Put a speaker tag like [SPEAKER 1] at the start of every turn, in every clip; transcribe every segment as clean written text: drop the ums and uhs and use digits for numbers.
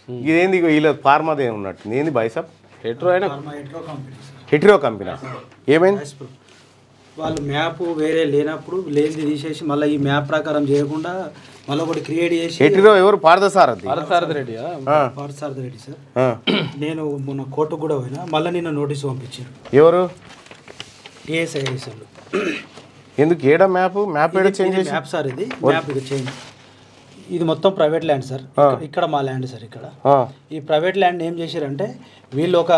[SPEAKER 1] ఇదేంది వీళ్ళ ఫార్మాదే ఉన్నట్టు ఏంది బైసప్
[SPEAKER 2] హెట్రో అయినా
[SPEAKER 1] హెట్రో కంపెనీ ఏమైంది
[SPEAKER 3] వాళ్ళు మ్యాప్ వేరే లేనప్పుడు లేనిది తీసేసి మళ్ళీ ఈ మ్యాప్ ప్రకారం చేయకుండా మళ్ళీ ఒకటి క్రియేట్ చేసి
[SPEAKER 1] హెట్రో ఎవరు పార్థసారథి
[SPEAKER 2] రెడ్డి
[SPEAKER 3] పార్థసారథి రెడ్డి సార్ నేను మొన్న కోర్టుకు కూడా పోయినా మళ్ళీ నిన్న నోటీస్ పంపించారు
[SPEAKER 1] ఎవరు
[SPEAKER 3] ఏఎస్ఐఎస్ వాళ్ళు
[SPEAKER 1] ఎందుకు ఏడ మ్యాప్ ఏడ చేంజ్ చేసి
[SPEAKER 3] మ్యాప్ సార్ ఇది మ్యాప్ ఇక చేంజ్ ఇది మొత్తం ప్రైవేట్ ల్యాండ్ సార్ ఇక్కడ మా ల్యాండ్ సార్ ఇక్కడ ఈ ప్రైవేట్ ల్యాండ్ ఏం చేశారంటే వీళ్ళు ఒక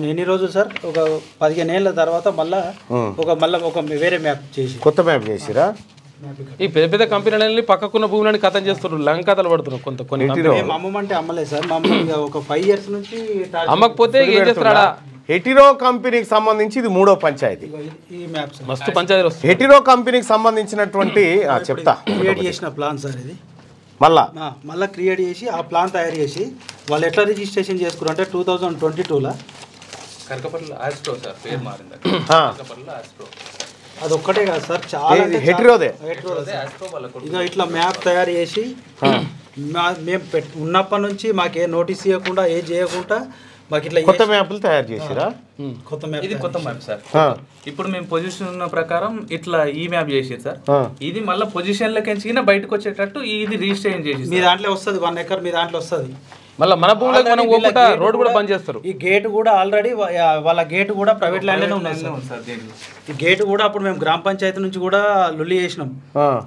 [SPEAKER 3] ఎన్ని రోజులు సార్ ఒక 15 ఏళ్ళ తర్వాత మళ్ళీ ఒక వేరే మ్యాప్ చేసి
[SPEAKER 1] కొత్త మ్యాప్ చేసిరా
[SPEAKER 2] ఈ పెద్ద పెద్ద కంపెనీలని పక్కకున్న భూములని కథం చేస్తున్నారు లంక కథలు పడుతున్నారు కొన్ని
[SPEAKER 3] మేము అమ్మమంటే అమ్మలేదు సార్ మమ్మల్ని ఒక 5 years నుంచి
[SPEAKER 2] అమ్మకపోతే ఏం చేస్తున్నాడా
[SPEAKER 1] హెటిరో కంపెనీకి సంబంధించి ఇది 3వ పంచాయతీ
[SPEAKER 3] ఈ మ్యాప్
[SPEAKER 2] మస్తు పంచాయతీలు వస్తాయి
[SPEAKER 1] హెటిరో కంపెనీకి సంబంధించినటువంటి చెప్తా
[SPEAKER 3] క్రియేట్ చేసిన ప్లాన్ సార్ ఇది మళ్ళీ క్రియేట్ చేసి ఆ ప్లాన్ తయారు చేసి వాళ్ళు ఎట్లా రిజిస్ట్రేషన్ చేసుకున్నారు అంటే 2022లో
[SPEAKER 2] కరకపల్లి ఆస్ట్రో సార్ పేరు మారింది
[SPEAKER 3] అది ఒక్కటే కాదు సార్ చాలా
[SPEAKER 1] హెటిరోదే
[SPEAKER 3] ఇక ఇట్లా మ్యాప్ తయారు చేసి మేము ఉన్నప్పటి నుంచి మాకే నోటీస్ ఇవ్వకుండా ఏం చేయకుండా మాకు ఇట్లా
[SPEAKER 1] కొత్త మ్యాప్లు తయారు చేసిరా
[SPEAKER 3] కొత్త మ్యాప్
[SPEAKER 4] ఇది కొత్త మ్యాప్ సార్ ఇప్పుడు మేము పొజిషన్ ఉన్న ప్రకారం ఇట్లా ఈ మ్యాప్ చేసేది సార్ ఇది మళ్ళీ పొజిషన్ లకి బయటకు వచ్చేటట్టు ఇది రిజిస్ట్రేషన్ చేసి
[SPEAKER 3] మీ దాంట్లో వస్తుంది 1 acre మీ దాంట్లో వస్తుంది
[SPEAKER 2] మళ్ళీ మన భూములకు మనం పోకుండా రోడ్ కూడా బంద్ చేస్తారు
[SPEAKER 3] ఈ గేట్ కూడా ఆల్రెడీ వాళ్ళ గేట్ కూడా ప్రైవేట్ ల్యాండ్లోనే ఉన్నది సార్ ఈ గేట్ కూడా అప్పుడు మేము గ్రామ పంచాయతీ నుంచి కూడా లొల్లి చేసినాం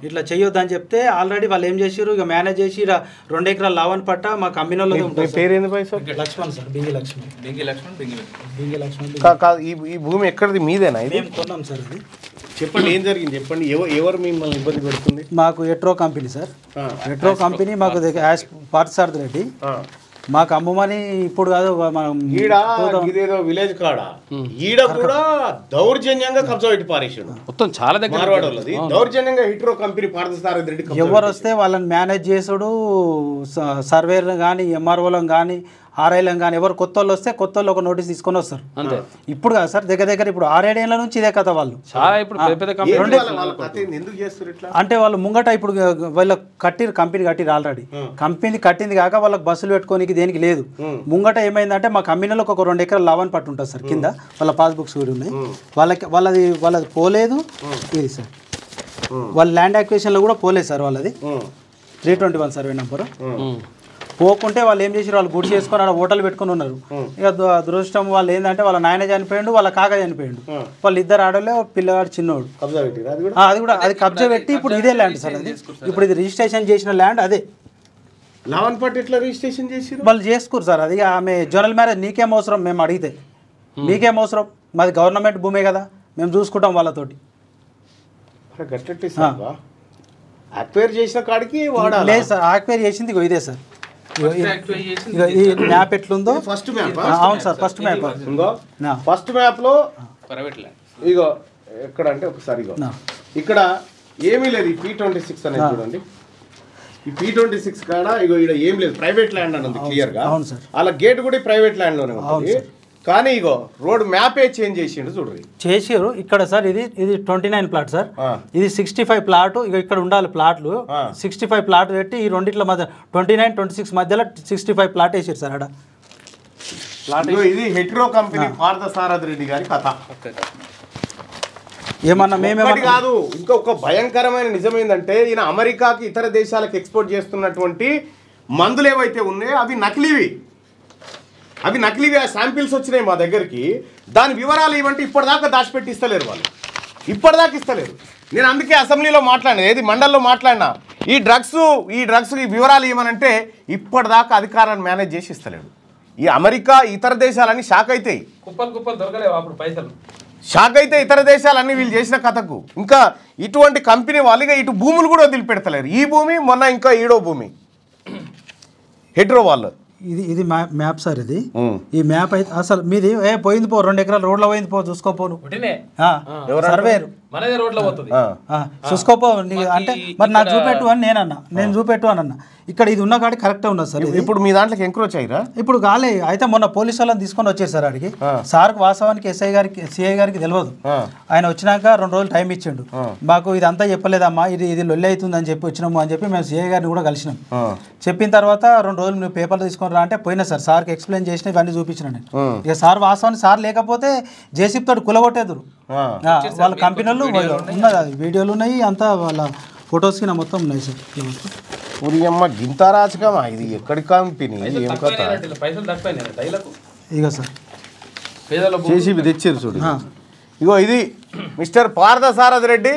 [SPEAKER 3] ఇట్లా చెయ్యొద్దని చెప్తే ఆల్రెడీ వాళ్ళు ఏం చేసారు ఇక మేనేజ్ చేసి 2 ఎకరాల లావన్ పట్ట మా కమ్యూనల్ లక్ష్మణ్ సార్ బింగి లక్ష్మణ్
[SPEAKER 1] ఈ భూమి ఎక్కడిది మీదేనా ఇది
[SPEAKER 3] మేము కొన్నాం సార్ ఇది
[SPEAKER 1] చెప్పండి ఏం జరిగింది చెప్పండి ఎవరు మిమ్మల్ని ఇబ్బంది పెడుతుంది
[SPEAKER 3] మాకు ఎట్రో కంపెనీ సార్ ఎట్రో కంపెనీ మాకు పార్థసారథి రెడ్డి మాకు అమ్మమని ఇప్పుడు కాదు
[SPEAKER 1] ఇదేదో విలేజ్ కాడ ఈడ కూడా దౌర్జన్యంగా కబ్జా పెట్టి పారేసాడు
[SPEAKER 2] మొత్తం చాలా దగ్గర
[SPEAKER 1] దౌర్జన్యంగా హెట్రో కంపెనీ పార్థసారథి రెడ్డి
[SPEAKER 3] ఎవరు వస్తే వాళ్ళని మేనేజ్ చేసుడు సర్వేలను కానీ ఎంఆర్ఓలను కానీ ఆర్ఐలను కానీ ఎవరు కొత్త వాళ్ళు వస్తే కొత్త వాళ్ళు ఒక నోటీస్ తీసుకొని వస్తారు
[SPEAKER 2] అంతే
[SPEAKER 3] ఇప్పుడు కాదు సార్ దగ్గర ఇప్పుడు 6-7 ఏళ్ల నుంచి ఇదే కథ వాళ్ళు
[SPEAKER 2] చాలా ఇప్పుడు
[SPEAKER 3] అంటే వాళ్ళు ముంగట ఇప్పుడు వాళ్ళ కంపెనీ కట్టిరు ఆల్రెడీ కంపెనీ కట్టింది కాక వాళ్ళకి బస్సులు పెట్టుకోనికి దేనికి లేదు ముంగట ఏమైందంటే మా కంపెనీలో ఒక 2 ఎకరాల లావన్ పట్టు ఉంటుంది సార్ కింద వాళ్ళ పాస్బుక్స్ కూడా ఉన్నాయి వాళ్ళది పోలేదు ఇది సార్ వాళ్ళ ల్యాండ్ యాక్విజిషన్లో కూడా పోలేదు సార్ వాళ్ళది 321 సర్వే నెంబరు పోకుంటే వాళ్ళు ఏం చేసారు వాళ్ళు గుడి చేసుకొని ఆడ హోటల్ పెట్టుకుని ఉన్నారు ఇక దురదృష్టం వాళ్ళు ఏంటంటే వాళ్ళ నాయన చనిపోయాడు వాళ్ళ కాక చనిపోయాడు వాళ్ళు ఇద్దరు ఆడలే పిల్లగాడు చిన్నోడు అది కూడా అది కబ్జా పెట్టి ఇప్పుడు ఇదే ల్యాండ్ సార్ అది ఇప్పుడు ఇది రిజిస్ట్రేషన్ చేసిన ల్యాండ్ అదే
[SPEAKER 1] లావన్ పట్టు ఎట్లా రిజిస్ట్రేషన్ చేసి
[SPEAKER 3] వాళ్ళు చేసుకోరు సార్ అది ఆమె జనరల్ మ్యారేజ్ నీకేం అవసరం మేము అడిగితే మీకేం అవసరం మాది గవర్నమెంట్ భూమే కదా మేము చూసుకుంటాం వాళ్ళతోటి
[SPEAKER 1] అక్వైర్ చేసిన కాడికి
[SPEAKER 3] లేదు సార్ అక్వైర్ చేసింది ఇదే సార్ ఈ మ్యాప్ ఎట్లుందో
[SPEAKER 1] ఫస్ట్ మ్యాప్
[SPEAKER 3] అవును సార్ ఫస్ట్
[SPEAKER 1] మ్యాప్ లో ఇగో ఎక్కడ అంటే ఒకసారి ఇక్కడ ఏమీ లేదు ఈ P26 అనేది చూడండి ఈ P26 కాడ ఇగో ఇక్కడ ఏం లేదు ప్రైవేట్ ల్యాండ్ అని ఉంది క్లియర్ గా అలా గేట్ కూడా ప్రైవేట్ ల్యాండ్ లోనే ఉంది కానీ ఇగో రోడ్ మ్యాపే చేంజ్ చేసిండు చూడండి
[SPEAKER 3] చేసారు ఇక్కడ సార్ ఇది 29 ప్లాట్ సార్ ఇది 65 ప్లాట్ ఇక ఇక్కడ ఉండాలి ప్లాట్లు 65 ప్లాట్ పెట్టి ఈ రెండిట్ల మధ్య 29-26 మధ్యలో 65 ప్లాట్ వేసారు సార్ అక్కడ
[SPEAKER 1] ఇది హెట్రో కంపెనీ పార్థసారథి రెడ్డి గారి కథ
[SPEAKER 3] ఏమన్నా మేమే
[SPEAKER 1] కాదు ఇంకొక భయంకరమైన నిజం ఏంటంటే ఈయన అమెరికాకి ఇతర దేశాలకు ఎక్స్పోర్ట్ చేస్తున్నటువంటి మందులు ఏవైతే ఉన్నాయో అవి నకిలీవి శాంపిల్స్ వచ్చినాయి మా దగ్గరికి దాని వివరాలు ఇవ్వంటే ఇప్పటిదాకా దాచిపెట్టి ఇస్తలేరు వాళ్ళు ఇప్పటిదాకా ఇస్తలేరు నేను అందుకే అసెంబ్లీలో మాట్లాడినా ఏది మండల్లో మాట్లాడినా ఈ డ్రగ్స్ వివరాలు ఇవ్వనంటే ఇప్పటిదాకా అధికారాన్ని మేనేజ్ చేసి ఇస్తలేడు ఈ అమెరికా ఇతర దేశాలన్నీ షాక్ అవుతాయి షాక్ అయితే ఇతర దేశాలన్నీ వీళ్ళు చేసిన కథకు ఇంకా ఇటువంటి కంపెనీ వాళ్ళుగా ఇటు భూములు కూడా వదిలిపెడతలేరు ఈ భూమి మొన్న ఇంకా ఈడో భూమి హెట్రో వాళ్ళు
[SPEAKER 3] ఇది మ్యాప్ సార్ ఇది ఈ మ్యాప్ అయితే అసలు మీది పోయింది 2 ఎకరాల రోడ్లో పోయింది చూసుకోపోను సర్వేరు చూసుకోపో అంటే మరి నాకు చూపెట్టు అని నేను చూపెట్టు అని అన్నా ఇక్కడ ఇది ఉన్న కాడి కరెక్టే ఉన్నది సార్ ఇది.
[SPEAKER 1] ఇప్పుడు మీ దాంట్లోకి ఎంక్రోచ్ అయ్యారా?
[SPEAKER 3] ఇప్పుడు కాలే అయితే మొన్న పోలీసు వాళ్ళని తీసుకొని వచ్చారు సార్ అడిగి సార్కి వాస్తవానికి ఎస్ఐ గారికి సిఐ గారికి తెలియదు. ఆయన వచ్చినాక 2 రోజులు టైం ఇచ్చిండు. మాకు ఇదంతా చెప్పలేదమ్మా, ఇది లొల్లి అవుతుంది అని చెప్పి వచ్చినాము అని చెప్పి మేము సిఐ గారిని కూడా కలిసినాం. చెప్పిన తర్వాత 2 రోజులు నువ్వు పేపర్లు తీసుకొని రా అంటే పోయినా సార్. సార్కి ఎక్స్ప్లెయిన్ చేసిన ఇవన్నీ చూపించిన నేను. ఇక సార్ వాస్తవానికి సార్ లేకపోతే జేసీబీ తోటి కులగొట్టేదురు. వాళ్ళ కంపెనీ వాళ్ళు ఉన్నది, అది వీడియోలు ఉన్నాయి, అంతా వాళ్ళ ఫొటోస్ కి మొత్తం ఉన్నాయి సార్.
[SPEAKER 1] ఉరియమ్మ గింతారాచకమా ఇది? ఎక్కడి కంపెనీ? ఏం కథ?
[SPEAKER 3] ఇక సార్
[SPEAKER 1] జేసీబీ తెచ్చారు చూడు. ఇగో ఇది మిస్టర్ పార్థసారథి రెడ్డి,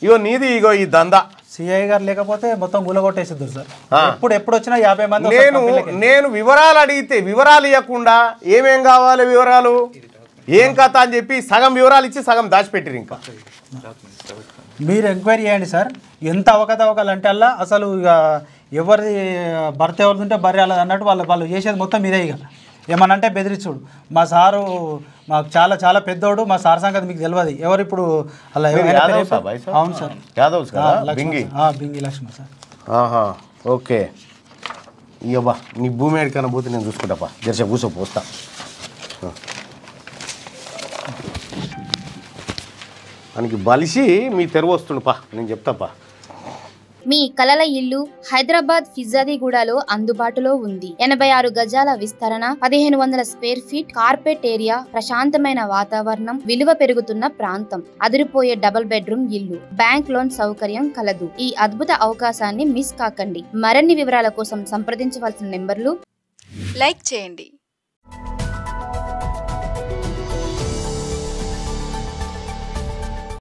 [SPEAKER 1] ఇగో నీది ఇగో ఈ దందా.
[SPEAKER 3] సిఐ గారు లేకపోతే మొత్తం గులగొట్టేసిద్దారు సార్. ఎప్పుడు వచ్చినా 50 మంది.
[SPEAKER 1] నేను వివరాలు అడిగితే వివరాలు ఇవ్వకుండా ఏమేం కావాలి వివరాలు ఏం కథ అని చెప్పి సగం వివరాలు ఇచ్చి సగం దాచిపెట్టిరు. ఇంకా
[SPEAKER 3] మీరు ఎంక్వైరీ చేయండి సార్. ఎంత అవకతవకలు అంటే అలా అసలు ఇక ఎవరిది భర్త ఎవరిది ఉంటే బర్రె అలా అన్నట్టు వాళ్ళు చేసేది మొత్తం మీరే. ఇక ఏమన్నా అంటే బెదిరించుడు. మా సారు మాకు చాలా చాలా పెద్దోడు, మా సార్ సంగతి మీకు తెలియదు. ఎవరు ఇప్పుడు అలా? అవును sir, Bingi Laxman sir.
[SPEAKER 1] Okay. ఇవ్వబా నీ భూమి ఎడికన్నా పోతే నేను చూసుకుంటాపా. జరసే కూర్చో పోస్తా. మనకి బలిసి మీ తెరువు వస్తుండపా, నేను చెప్తాపా.
[SPEAKER 5] మీ కలల ఇల్లు హైదరాబాద్ ఫిజాదిగూడలో అందుబాటులో ఉంది. 86 గజాల విస్తరణ, 1500 స్క్వేర్ ఫీట్, కార్పెట్ ఏరియా, ప్రశాంతమైన వాతావరణం, విలువ పెరుగుతున్న ప్రాంతం, అదిరిపోయే డబుల్ బెడ్రూమ్ ఇల్లు, బ్యాంక్ లోన్ సౌకర్యం కలదు. ఈ అద్భుత అవకాశాన్ని మిస్ కాకండి. మరిన్ని వివరాల కోసం సంప్రదించవలసిన నెంబర్లు.
[SPEAKER 6] లైక్ చేయండి.